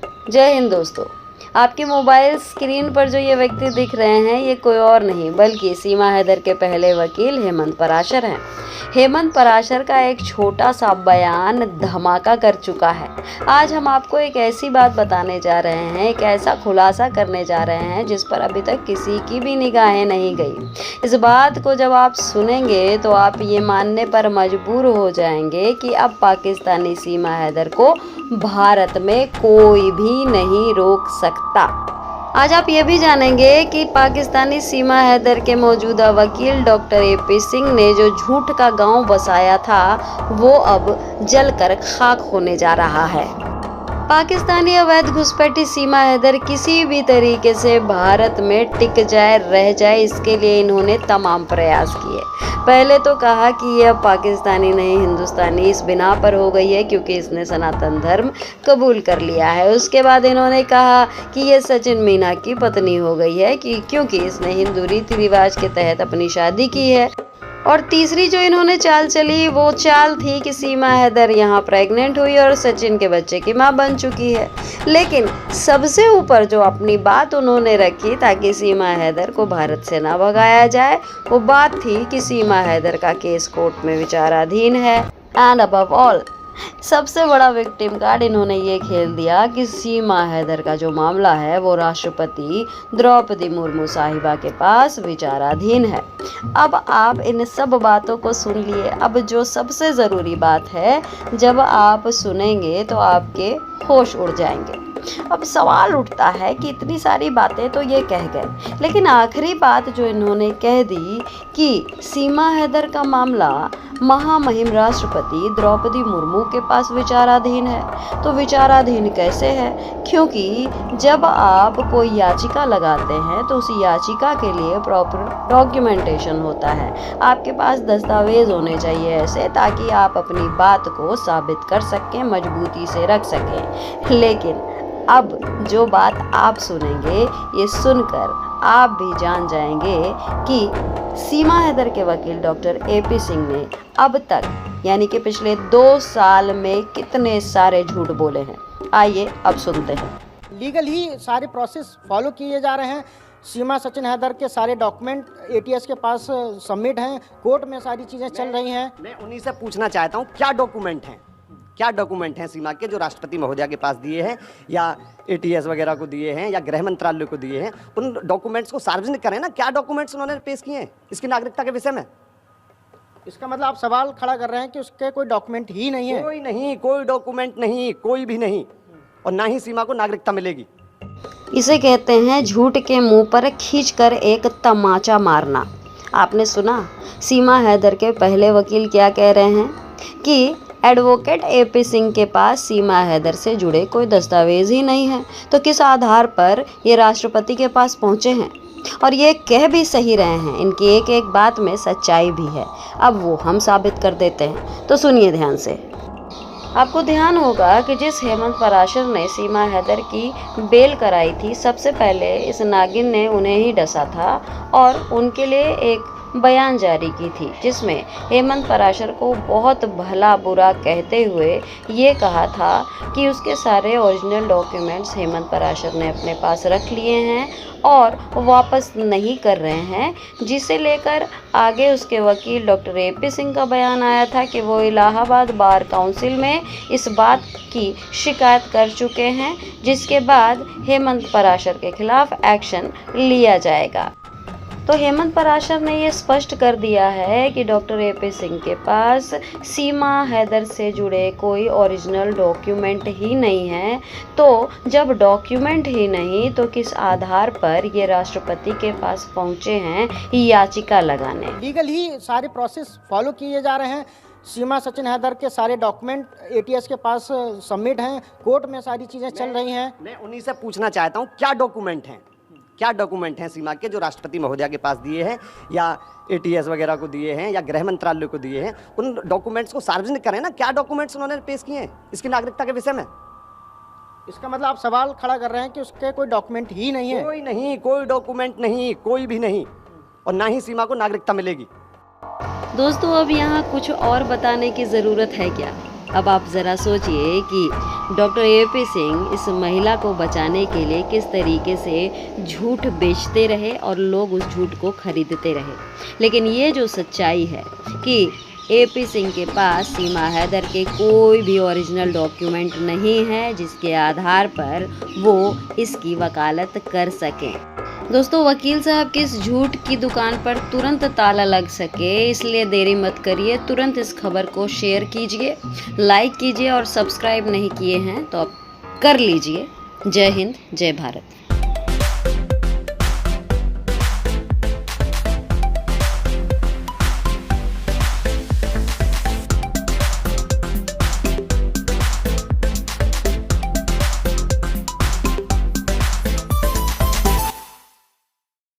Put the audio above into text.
जय हिंद दोस्तों। आपके मोबाइल स्क्रीन पर जो ये व्यक्ति दिख रहे हैं ये कोई और नहीं बल्कि सीमा हैदर के पहले वकील हेमंत पराशर हैं। हेमंत पराशर का एक छोटा सा बयान धमाका कर चुका है। आज हम आपको एक ऐसी बात बताने जा रहे हैं, एक ऐसा खुलासा करने जा रहे हैं जिस पर अभी तक किसी की भी निगाहें नहीं गई। इस बात को जब आप सुनेंगे तो आप ये मानने पर मजबूर हो जाएंगे कि अब पाकिस्तानी सीमा हैदर को भारत में कोई भी नहीं रोक सकता। आज आप ये भी जानेंगे कि पाकिस्तानी सीमा हैदर के मौजूदा वकील डॉक्टर AP सिंह ने जो झूठ का गांव बसाया था वो अब जलकर खाक होने जा रहा है। पाकिस्तानी अवैध घुसपैठी सीमा हैदर किसी भी तरीके से भारत में टिक जाए, रह जाए, इसके लिए इन्होंने तमाम प्रयास किए। पहले तो कहा कि यह पाकिस्तानी नहीं हिंदुस्तानी इस बिना पर हो गई है क्योंकि इसने सनातन धर्म कबूल कर लिया है। उसके बाद इन्होंने कहा कि यह सचिन मीना की पत्नी हो गई है क्योंकि इसने हिंदू रीति रिवाज के तहत अपनी शादी की है। और तीसरी जो इन्होंने चाल चली वो चाल थी कि सीमा हैदर यहाँ प्रेग्नेंट हुई और सचिन के बच्चे की मां बन चुकी है। लेकिन सबसे ऊपर जो अपनी बात उन्होंने रखी ताकि सीमा हैदर को भारत से ना भगाया जाए, वो बात थी कि सीमा हैदर का केस कोर्ट में विचाराधीन है। एंड अबव ऑल सबसे बड़ा विक्टिम कार्ड इन्होंने ये खेल दिया कि सीमा हैदर का जो मामला है वो राष्ट्रपति द्रौपदी मुर्मू साहिबा के पास विचाराधीन है। अब आप इन सब बातों को सुन लिए। अब जो सबसे ज़रूरी बात है, जब आप सुनेंगे तो आपके होश उड़ जाएंगे। अब सवाल उठता है कि इतनी सारी बातें तो ये कह गए, लेकिन आखिरी बात जो इन्होंने कह दी कि सीमा हैदर का मामला महामहिम राष्ट्रपति द्रौपदी मुर्मू के पास विचाराधीन है। तो विचाराधीन कैसे है? क्योंकि जब आप कोई याचिका लगाते हैं तो उस याचिका के लिए प्रॉपर डॉक्यूमेंटेशन होता है। आपके पास दस्तावेज होने चाहिए ऐसे ताकि आप अपनी बात को साबित कर सकें, मजबूती से रख सकें। लेकिन अब जो बात आप सुनेंगे, ये सुनकर आप भी जान जाएंगे कि सीमा हैदर के वकील डॉक्टर AP सिंह ने अब तक यानी कि पिछले 2 साल में कितने सारे झूठ बोले हैं। आइए अब सुनते हैं। लीगल ही सारे प्रोसेस फॉलो किए जा रहे हैं। सीमा सचिन हैदर के सारे डॉक्यूमेंट ATS के पास सबमिट हैं, कोर्ट में सारी चीज़ें चल रही हैं। मैं उन्हीं से पूछना चाहता हूँ क्या डॉक्यूमेंट हैं सीमा के जो राष्ट्रपति महोदया के पास दिए हैं या ATS वगैरह को दिए हैं या गृह मंत्रालय को दिए हैं, उन डॉक्यूमेंट्स को सार्वजनिक करें ना। क्या डॉक्यूमेंट्स उन्होंने पेश किए हैं इसकी नागरिकता के विषय में? इसका मतलब आप सवाल खड़ा कर रहे हैं कि उसके कोई डॉक्यूमेंट ही नहीं है? कोई डॉक्यूमेंट नहीं, कोई भी नहीं, और ना ही सीमा को नागरिकता मिलेगी। इसे कहते हैं झूठ के मुंह पर खींचकर एक तमाचा मारना। आपने सुना सीमा हैदर के पहले वकील क्या कह रहे हैं कि एडवोकेट AP सिंह के पास सीमा हैदर से जुड़े कोई दस्तावेज ही नहीं है, तो किस आधार पर ये राष्ट्रपति के पास पहुंचे हैं। और ये कह भी सही रहे हैं, इनकी एक एक बात में सच्चाई भी है। अब वो हम साबित कर देते हैं, तो सुनिए ध्यान से। आपको ध्यान होगा कि जिस हेमंत पराशर ने सीमा हैदर की बेल कराई थी, सबसे पहले इस नागिन ने उन्हें ही डसा था और उनके लिए एक बयान जारी की थी जिसमें हेमंत पराशर को बहुत भला बुरा कहते हुए ये कहा था कि उसके सारे ओरिजिनल डॉक्यूमेंट्स हेमंत पराशर ने अपने पास रख लिए हैं और वापस नहीं कर रहे हैं, जिसे लेकर आगे उसके वकील डॉक्टर AP सिंह का बयान आया था कि वो इलाहाबाद बार काउंसिल में इस बात की शिकायत कर चुके हैं, जिसके बाद हेमंत पराशर के खिलाफ एक्शन लिया जाएगा। तो हेमंत पराशर ने ये स्पष्ट कर दिया है कि डॉक्टर AP सिंह के पास सीमा हैदर से जुड़े कोई ओरिजिनल डॉक्यूमेंट ही नहीं है। तो जब डॉक्यूमेंट ही नहीं तो किस आधार पर ये राष्ट्रपति के पास पहुंचे हैं याचिका लगाने। लीगल ही सारे प्रोसेस फॉलो किए जा रहे हैं। सीमा सचिन हैदर के सारे डॉक्यूमेंट ATS के पास सबमिट हैं, कोर्ट में सारी चीज़ें चल रही हैं। मैं उन्हीं से पूछना चाहता हूँ क्या डॉक्यूमेंट हैं सीमा के जो राष्ट्रपति महोदया के पास दिए हैं या ATS वगैरह को दिए हैं या गृह मंत्रालय को दिए हैं, उन डॉक्यूमेंट्स को सार्वजनिक करें ना। क्या डॉक्यूमेंट्स उन्होंने पेश किए हैं इसकी नागरिकता के विषय में? इसका मतलब आप सवाल खड़ा कर रहे हैं कि उसके कोई डॉक्यूमेंट ही नहीं है? कोई डॉक्यूमेंट नहीं, कोई भी नहीं, और ना ही सीमा को नागरिकता मिलेगी। दोस्तों अब यहाँ कुछ और बताने की ज़रूरत है क्या? अब आप ज़रा सोचिए कि डॉक्टर एपी सिंह इस महिला को बचाने के लिए किस तरीके से झूठ बेचते रहे और लोग उस झूठ को खरीदते रहे। लेकिन ये जो सच्चाई है कि एपी सिंह के पास सीमा हैदर के कोई भी ओरिजिनल डॉक्यूमेंट नहीं है जिसके आधार पर वो इसकी वकालत कर सकें। दोस्तों, वकील साहब की इस झूठ की दुकान पर तुरंत ताला लग सके, इसलिए देरी मत करिए, तुरंत इस खबर को शेयर कीजिए, लाइक कीजिए और सब्सक्राइब नहीं किए हैं तो अब कर लीजिए। जय हिंद, जय भारत।